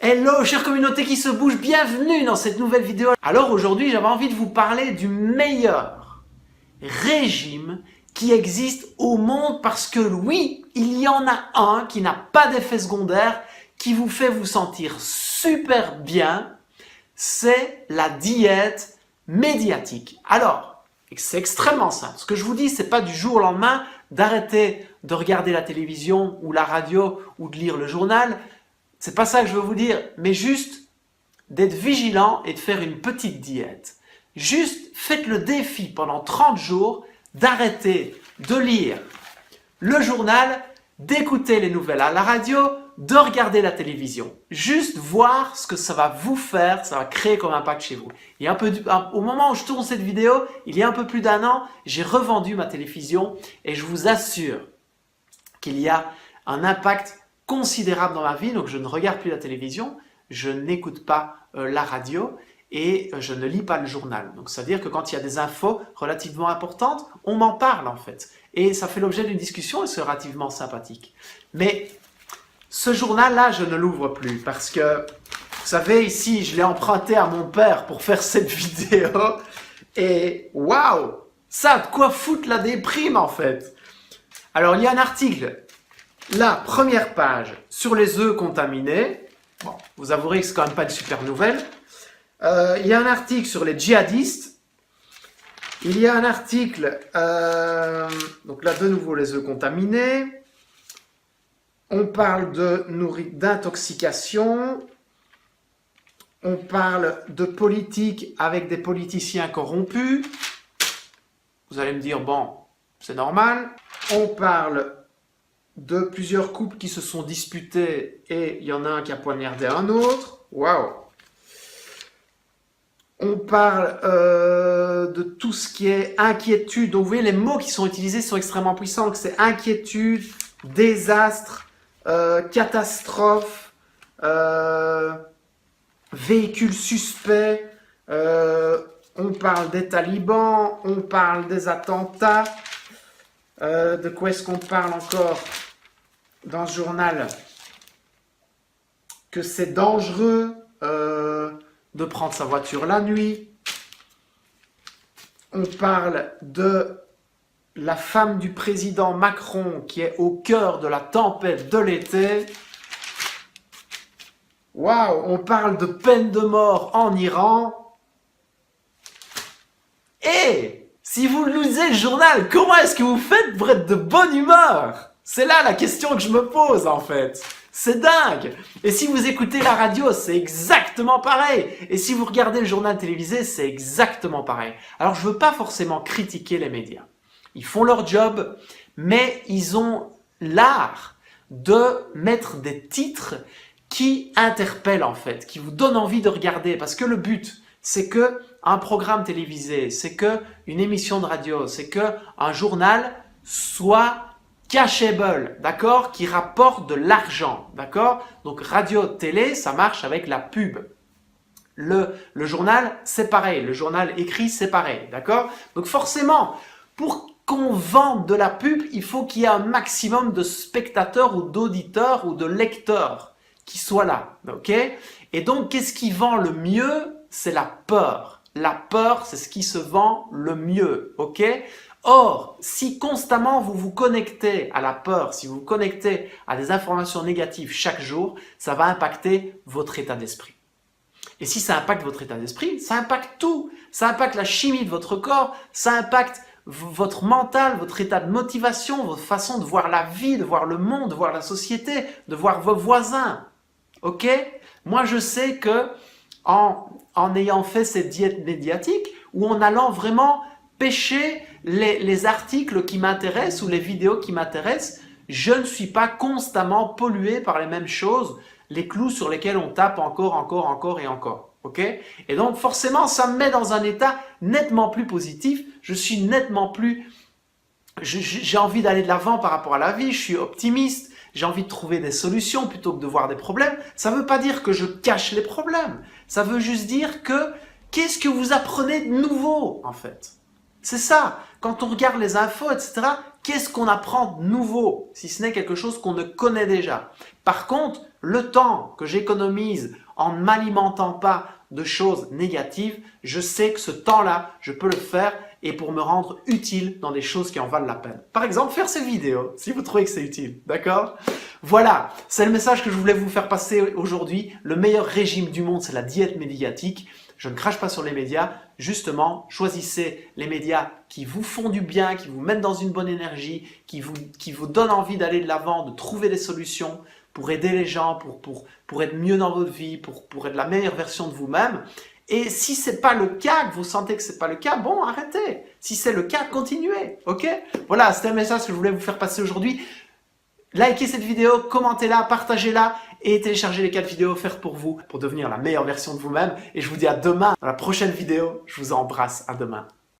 Hello chère communauté qui se bouge, bienvenue dans cette nouvelle vidéo. Alors aujourd'hui j'avais envie de vous parler du meilleur régime qui existe au monde parce que oui, il y en a un qui n'a pas d'effet secondaire, qui vous fait vous sentir super bien, c'est la diète médiatique. Alors, c'est extrêmement simple. Ce que je vous dis, c'est pas du jour au lendemain d'arrêter de regarder la télévision ou la radio ou de lire le journal. C'est pas ça que je veux vous dire, mais juste d'être vigilant et de faire une petite diète. Juste faites le défi pendant 30 jours d'arrêter de lire le journal, d'écouter les nouvelles à la radio, de regarder la télévision. Juste voir ce que ça va vous faire, ça va créer comme impact chez vous. Au moment où je tourne cette vidéo, il y a un peu plus d'un an, j'ai revendu ma télévision et je vous assure qu'il y a un impact considérable dans ma vie. Donc je ne regarde plus la télévision, je n'écoute pas la radio et je ne lis pas le journal. Donc c'est-à-dire que quand il y a des infos relativement importantes, on m'en parle en fait. Et ça fait l'objet d'une discussion et c'est relativement sympathique. Mais ce journal-là, je ne l'ouvre plus parce que, vous savez, ici, je l'ai emprunté à mon père pour faire cette vidéo. Et waouh, ça a de quoi foutre la déprime en fait. Alors, il y a un article, la première page, sur les œufs contaminés. Bon, vous avouerez que c'est quand même pas une super nouvelle. Il y a un article sur les djihadistes. Il y a un article, donc là de nouveau les œufs contaminés. On parle d'intoxication. On parle de politique avec des politiciens corrompus. Vous allez me dire, bon, c'est normal. On parle de plusieurs couples qui se sont disputés et il y en a un qui a poignardé un autre. Waouh! On parle de tout ce qui est inquiétude. Donc vous voyez, les mots qui sont utilisés sont extrêmement puissants. Donc c'est inquiétude, désastre, catastrophe, véhicule suspect. On parle des talibans, on parle des attentats. De quoi est-ce qu'on parle encore dans ce journal? Que c'est dangereux de prendre sa voiture la nuit. On parle de la femme du président Macron qui est au cœur de la tempête de l'été. Waouh, on parle de peine de mort en Iran. Et si vous lisez le journal, comment est-ce que vous faites pour être de bonne humeur? C'est là la question que je me pose en fait. C'est dingue. Et si vous écoutez la radio, c'est exactement pareil. Et si vous regardez le journal télévisé, c'est exactement pareil. Alors je veux pas forcément critiquer les médias. Ils font leur job, mais ils ont l'art de mettre des titres qui interpellent en fait, qui vous donnent envie de regarder. Parce que le but, c'est que un programme télévisé, c'est que une émission de radio, c'est que un journal soit cashable, d'accord, qui rapporte de l'argent, d'accord. Donc radio, télé, ça marche avec la pub. Le journal, c'est pareil. Le journal écrit, c'est pareil, d'accord. Donc forcément, pour qu'on vende de la pub, il faut qu'il y ait un maximum de spectateurs ou d'auditeurs ou de lecteurs qui soient là, ok. Et donc, qu'est-ce qui vend le mieux? C'est la peur. La peur, c'est ce qui se vend le mieux, ok? Or, si constamment vous vous connectez à la peur, si vous vous connectez à des informations négatives chaque jour, ça va impacter votre état d'esprit. Et si ça impacte votre état d'esprit, ça impacte tout. Ça impacte la chimie de votre corps, ça impacte votre mental, votre état de motivation, votre façon de voir la vie, de voir le monde, de voir la société, de voir vos voisins. Ok? Moi, je sais que en ayant fait cette diète médiatique, ou en allant vraiment pêcher les articles qui m'intéressent ou les vidéos qui m'intéressent, je ne suis pas constamment pollué par les mêmes choses, les clous sur lesquels on tape encore et encore. Ok? Et donc forcément, ça me met dans un état nettement plus positif, je suis nettement plus... J'ai envie d'aller de l'avant par rapport à la vie, je suis optimiste, j'ai envie de trouver des solutions plutôt que de voir des problèmes. Ça ne veut pas dire que je cache les problèmes, ça veut juste dire que qu'est-ce que vous apprenez de nouveau en fait? C'est ça. Quand on regarde les infos, etc., qu'est-ce qu'on apprend de nouveau, si ce n'est quelque chose qu'on ne connaît déjà? Par contre, le temps que j'économise en ne m'alimentant pas de choses négatives, je sais que ce temps-là, je peux le faire et pour me rendre utile dans des choses qui en valent la peine. Par exemple, faire ces vidéos, si vous trouvez que c'est utile, d'accord? Voilà, c'est le message que je voulais vous faire passer aujourd'hui. Le meilleur régime du monde, c'est la diète médiatique. Je ne crache pas sur les médias, justement, choisissez les médias qui vous font du bien, qui vous mettent dans une bonne énergie, qui vous donnent envie d'aller de l'avant, de trouver des solutions pour aider les gens, pour être mieux dans votre vie, pour être la meilleure version de vous-même. Et si ce n'est pas le cas, que vous sentez que ce n'est pas le cas, bon, arrêtez. Si c'est le cas, continuez, ok? Voilà, c'était un message que je voulais vous faire passer aujourd'hui. Likez cette vidéo, commentez-la, partagez-la et téléchargez les 4 vidéos offertes pour vous pour devenir la meilleure version de vous-même. Et je vous dis à demain dans la prochaine vidéo. Je vous embrasse, à demain.